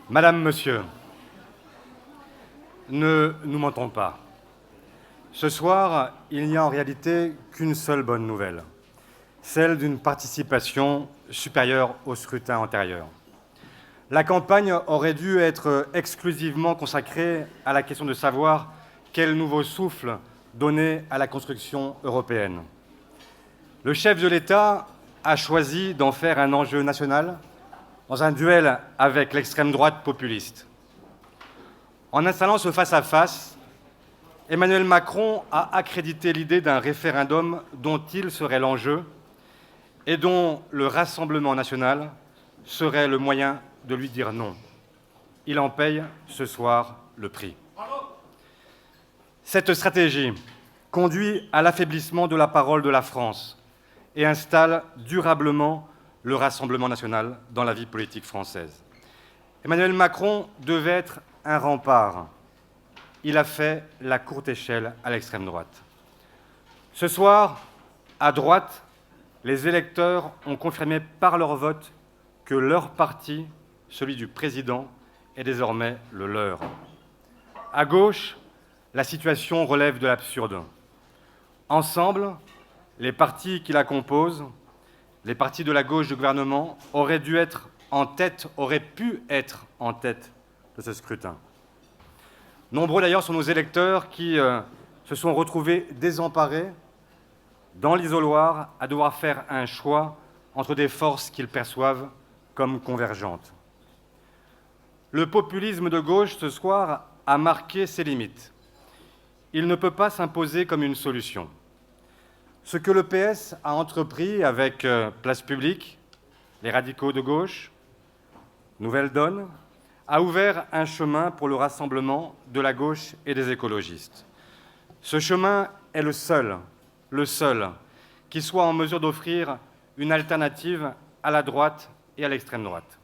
Madame, Monsieur, ne nous mentons pas. Ce soir, il n'y a en réalité qu'une seule bonne nouvelle, celle d'une participation supérieure au scrutin antérieur. La campagne aurait dû être exclusivement consacrée à la question de savoir quel nouveau souffle donner à la construction européenne. Le chef de l'État a choisi d'en faire un enjeu national dans un duel avec l'extrême droite populiste. En installant ce face-à-face, Emmanuel Macron a accrédité l'idée d'un référendum dont il serait l'enjeu et dont le Rassemblement national serait le moyen de lui dire non. Il en paye ce soir le prix. Cette stratégie conduit à l'affaiblissement de la parole de la France et installe durablement le Rassemblement national dans la vie politique française. Emmanuel Macron devait être un rempart. Il a fait la courte échelle à l'extrême droite. Ce soir, à droite, les électeurs ont confirmé par leur vote que leur parti, celui du président, est désormais le leur. À gauche, la situation relève de l'absurde. Ensemble, les partis qui la composent, les partis de la gauche du gouvernement, auraient pu être en tête de ce scrutin. Nombreux d'ailleurs sont nos électeurs qui se sont retrouvés désemparés dans l'isoloir à devoir faire un choix entre des forces qu'ils perçoivent comme convergentes. Le populisme de gauche ce soir a marqué ses limites. Il ne peut pas s'imposer comme une solution. Ce que le PS a entrepris avec Place Publique, les radicaux de gauche, Nouvelle Donne, a ouvert un chemin pour le rassemblement de la gauche et des écologistes. Ce chemin est le seul qui soit en mesure d'offrir une alternative à la droite et à l'extrême droite.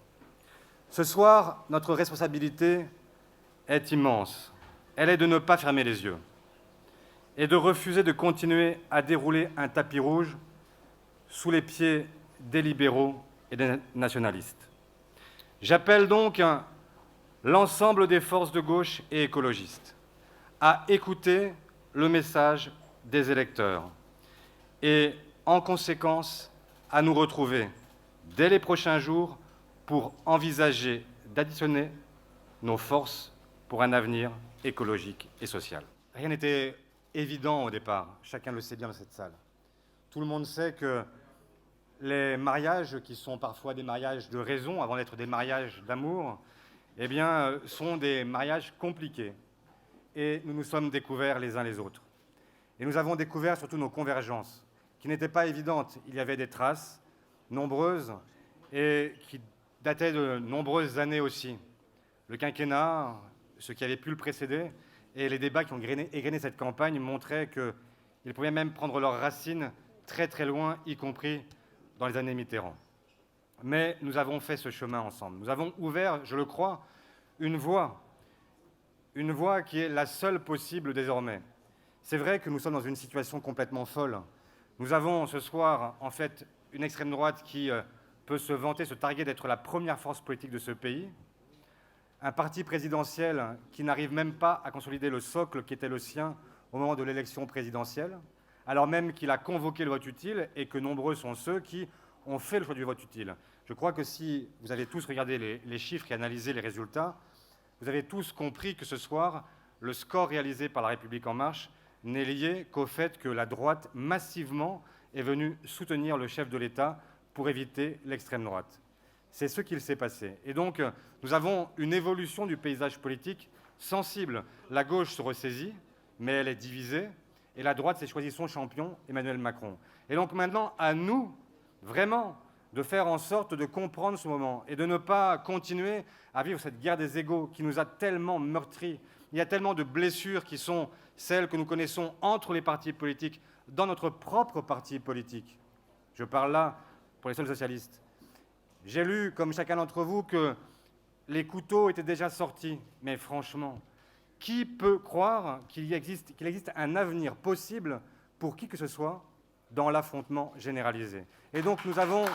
Ce soir, notre responsabilité est immense. Elle est de ne pas fermer les yeux et de refuser de continuer à dérouler un tapis rouge sous les pieds des libéraux et des nationalistes. J'appelle donc l'ensemble des forces de gauche et écologistes à écouter le message des électeurs et, en conséquence, à nous retrouver dès les prochains jours pour envisager d'additionner nos forces pour un avenir écologique et social. Rien n'était évident au départ, chacun le sait bien dans cette salle. Tout le monde sait que les mariages, qui sont parfois des mariages de raison avant d'être des mariages d'amour, eh bien, sont des mariages compliqués. Et nous nous sommes découverts les uns les autres. Et nous avons découvert surtout nos convergences, qui n'étaient pas évidentes. Il y avait des traces nombreuses et qui dataient de nombreuses années aussi. Le quinquennat, ce qui avait pu le précéder, et les débats qui ont égrené cette campagne montraient qu'ils pouvaient même prendre leurs racines très très loin, y compris dans les années Mitterrand. Mais nous avons fait ce chemin ensemble. Nous avons ouvert, je le crois, une voie qui est la seule possible désormais. C'est vrai que nous sommes dans une situation complètement folle. Nous avons ce soir, en fait, une extrême droite qui peut se vanter, se targuer d'être la première force politique de ce pays, un parti présidentiel qui n'arrive même pas à consolider le socle qui était le sien au moment de l'élection présidentielle, alors même qu'il a convoqué le vote utile et que nombreux sont ceux qui ont fait le choix du vote utile. Je crois que si vous avez tous regardé les chiffres et analysé les résultats, vous avez tous compris que ce soir, le score réalisé par La République En Marche n'est lié qu'au fait que la droite, massivement, est venue soutenir le chef de l'État pour éviter l'extrême droite. C'est ce qu'il s'est passé. Et donc, nous avons une évolution du paysage politique sensible. La gauche se ressaisit, mais elle est divisée, et la droite s'est choisi son champion, Emmanuel Macron. Et donc maintenant, à nous, vraiment, de faire en sorte de comprendre ce moment et de ne pas continuer à vivre cette guerre des égos qui nous a tellement meurtris. Il y a tellement de blessures qui sont celles que nous connaissons entre les partis politiques, dans notre propre parti politique. Je parle là pour les seuls socialistes. J'ai lu, comme chacun d'entre vous, que les couteaux étaient déjà sortis. Mais franchement, qui peut croire qu'il existe un avenir possible pour qui que ce soit dans l'affrontement généralisé? Et donc nous avons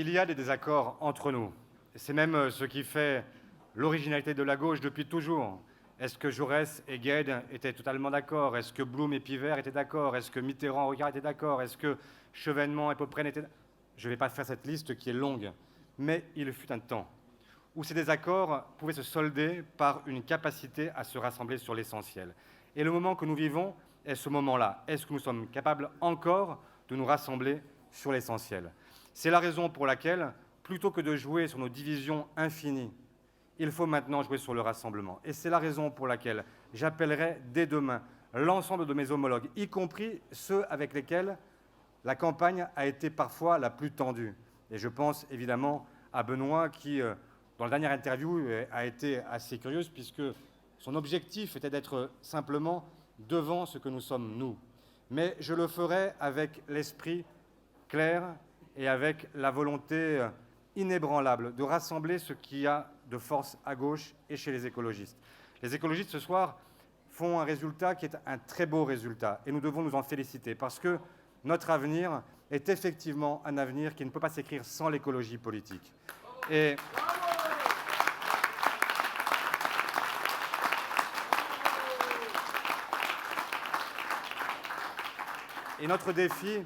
il y a des désaccords entre nous. C'est même ce qui fait l'originalité de la gauche depuis toujours. Est-ce que Jaurès et Gued étaient totalement d'accord? Est-ce que Blum et Pivert étaient d'accord? Est-ce que Mitterrand et Rocard étaient d'accord? Est-ce que Chevènement et Popren étaient d'accord? Je ne vais pas faire cette liste qui est longue, mais il fut un temps où ces désaccords pouvaient se solder par une capacité à se rassembler sur l'essentiel. Et le moment que nous vivons est ce moment-là. Est-ce que nous sommes capables encore de nous rassembler sur l'essentiel? C'est la raison pour laquelle, plutôt que de jouer sur nos divisions infinies, il faut maintenant jouer sur le rassemblement. Et c'est la raison pour laquelle j'appellerai dès demain l'ensemble de mes homologues, y compris ceux avec lesquels la campagne a été parfois la plus tendue. Et je pense évidemment à Benoît qui, dans la dernière interview, a été assez curieuse puisque son objectif était d'être simplement devant ce que nous sommes nous. Mais je le ferai avec l'esprit clair et avec la volonté inébranlable de rassembler ce qu'il y a de force à gauche et chez les écologistes. Les écologistes, ce soir, font un résultat qui est un très beau résultat et nous devons nous en féliciter parce que notre avenir est effectivement un avenir qui ne peut pas s'écrire sans l'écologie politique. Et notre défi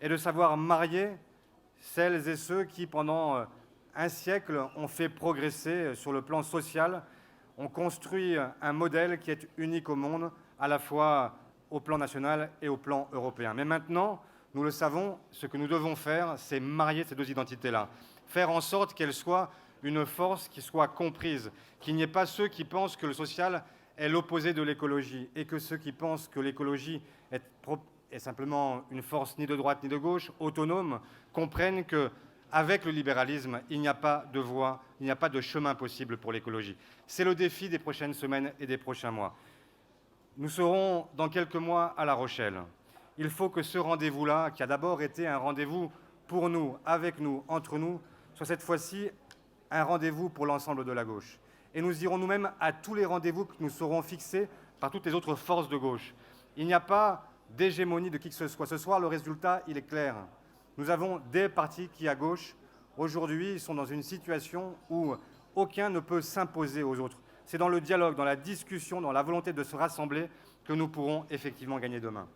est de savoir marier celles et ceux qui, pendant un siècle, ont fait progresser sur le plan social, ont construit un modèle qui est unique au monde, à la fois au plan national et au plan européen. Mais maintenant, nous le savons, ce que nous devons faire, c'est marier ces deux identités-là, faire en sorte qu'elles soient une force qui soit comprise, qu'il n'y ait pas ceux qui pensent que le social est l'opposé de l'écologie et que ceux qui pensent que l'écologie est simplement une force ni de droite ni de gauche, autonome, comprennent qu'avec le libéralisme, il n'y a pas de voie, il n'y a pas de chemin possible pour l'écologie. C'est le défi des prochaines semaines et des prochains mois. Nous serons dans quelques mois à La Rochelle. Il faut que ce rendez-vous-là, qui a d'abord été un rendez-vous pour nous, avec nous, entre nous, soit cette fois-ci un rendez-vous pour l'ensemble de la gauche. Et nous irons nous-mêmes à tous les rendez-vous que nous serons fixés par toutes les autres forces de gauche. Il n'y a pas d'hégémonie de qui que ce soit. Ce soir, le résultat, il est clair. Nous avons des partis qui, à gauche, aujourd'hui, sont dans une situation où aucun ne peut s'imposer aux autres. C'est dans le dialogue, dans la discussion, dans la volonté de se rassembler que nous pourrons effectivement gagner demain.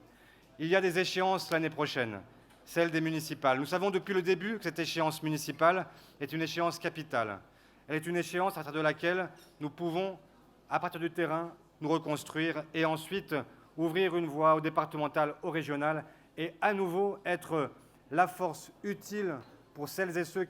Il y a des échéances l'année prochaine, celle des municipales. Nous savons depuis le début que cette échéance municipale est une échéance capitale. Elle est une échéance à partir de laquelle nous pouvons, à partir du terrain, nous reconstruire et ensuite ouvrir une voie au départemental, au régional et à nouveau être la force utile pour celles et ceux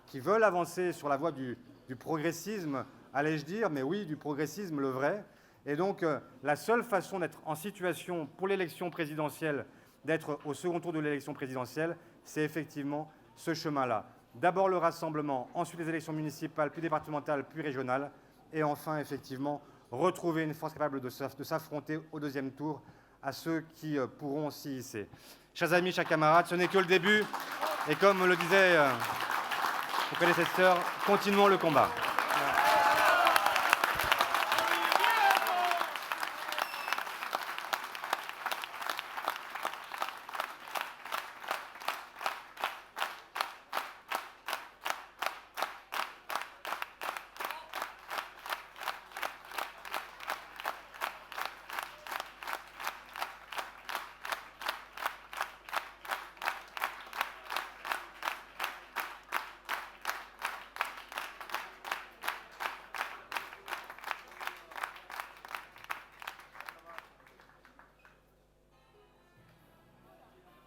qui veulent avancer sur la voie du progressisme, allais-je dire, mais oui, du progressisme, le vrai. Et donc, la seule façon d'être en situation pour l'élection présidentielle, d'être au second tour de l'élection présidentielle, c'est effectivement ce chemin-là. D'abord le rassemblement, ensuite les élections municipales, puis départementales, puis régionales, et enfin, effectivement, retrouver une force capable de s'affronter au deuxième tour à ceux qui pourront s'y hisser. Chers amis, chers camarades, ce n'est que le début, et comme le disait mon prédécesseur, continuons le combat.